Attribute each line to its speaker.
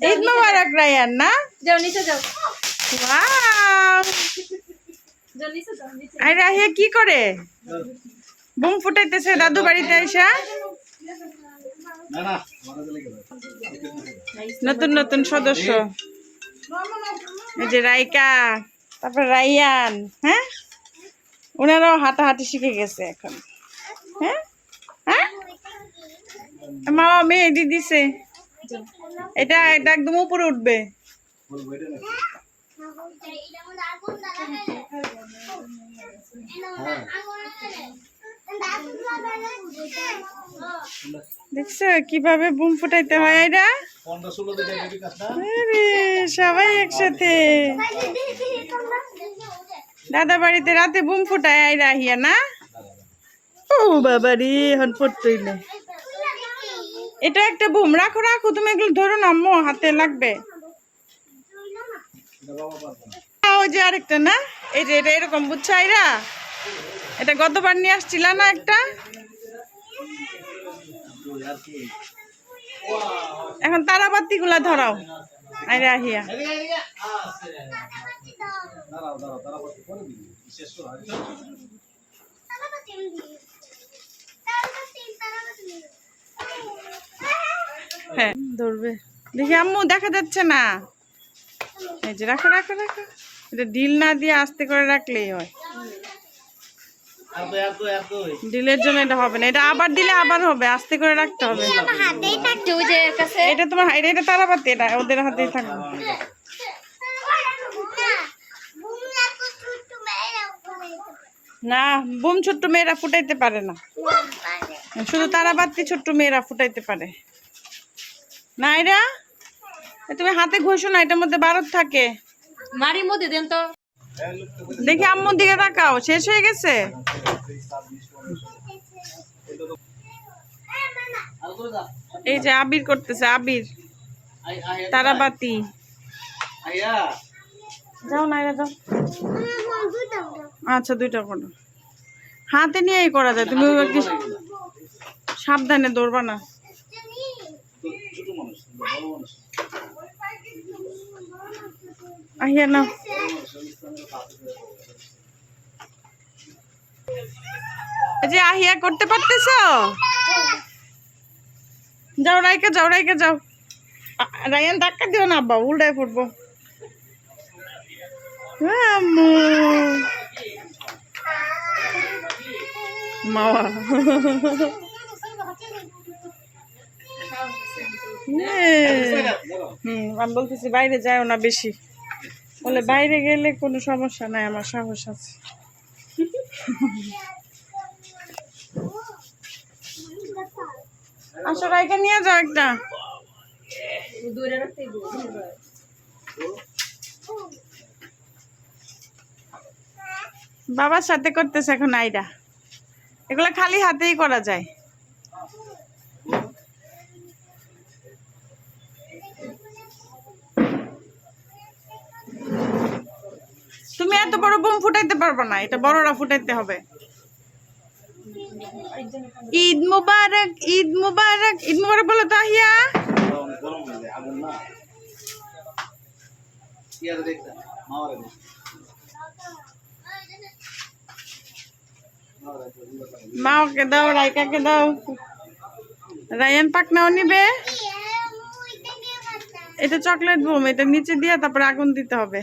Speaker 1: ঈদ মোবারক Ryan না
Speaker 2: যাও নিচে যাও
Speaker 1: ওয়াও
Speaker 2: যাও নিচে যাও নিচে
Speaker 1: আর রাহিয়া কি করে বুম ফুটাইতেছে দাদু বাড়িতে আইসা নতুন নতুন সদস্য এই যে রাইকা তারপর রাইয়ান হ্যাঁ ওনারাও হাঁটাহাঁটি শিখে গেছে এখন হ্যাঁ হ্যাঁ মা মেহেদি দিছে এটা এটা একদম উপরে উঠবে দেখছো কিভাবে বুম ফুটাইতে হয় এটা সবাই একসাথে দাদা বাড়িতে রাতে বুম ফুটায় আইরা আহিয়া না ও বাবা রে এখন পড়তই না এটা একটা বুম রাখো রাখো তুমি এগুলো ধরো না আম্মু হাতে লাগবে ওই যে আরেকটা না এই যে এটা এরকম বুঝছো আইরা এটা গতবার নিয়ে আসছিল না একটা এখন তারাবাতি গুলা ধরাও আইরা আহিয়া হ্যাঁ ধরবে দেখি আম্মু দেখা যাচ্ছে না এই যে রাখো রাখো রাখো এটা ডিল না দিয়ে আস্তে করে রাখলেই হয় ডিলের জন্য এটা হবে না এটা আবার দিলে আবার হবে আস্তে করে রাখতে হবে এটা তোমার এটা তারাবাতি এটা ওদের হাতেই থাকবে না বুম ছোট্ট মেয়েরা ফুটাইতে পারে না শুধু তারাবাতি ছোট্ট মেয়েরা ফুটাইতে পারে না এরা তুমি হাতে ঘষো না এটার মধ্যে বারুদ থাকে
Speaker 2: মারির মধ্যে দেন তো
Speaker 1: দেখি আম্মুর দিকে তাকাও শেষ হয়ে গেছে এই যে আবির করতেছে আবির তারাবাতি যাও না এরা যাও আচ্ছা দুইটা করো হাতে নিয়েই করা যায় তুমি একটু সাবধানে দৌড়বা না আহিয়া না যে আহিয়া করতে পারতেছ যাও রাইকা যাও রায়ান ধাক্কা দিও না আব্বা উল্টায় পড়বো মাওয়া আমি বলতেছি বাইরে যাও না বেশি বলে বাইরে গেলে কোনো সমস্যা নাই আমার সাহস আছে আসো রাইকা নিয়ে যাও একটা বাবার সাথে করতেছে এখন আইরা এগুলা খালি হাতেই করা যায় তুমি এত বড় বোম ফুটাইতে পারবে না এটা বড়রা ফুটাইতে হবে ঈদ মুবারক ঈদ মুবারক ঈদ মুবারক বলো তো আহিয়া মাওকে দাও রাইকাকে দাও রায়ান পাকনাও নিবে এটা চকলেট বোম এটা নিচে দিয়ে তারপরে আগুন দিতে হবে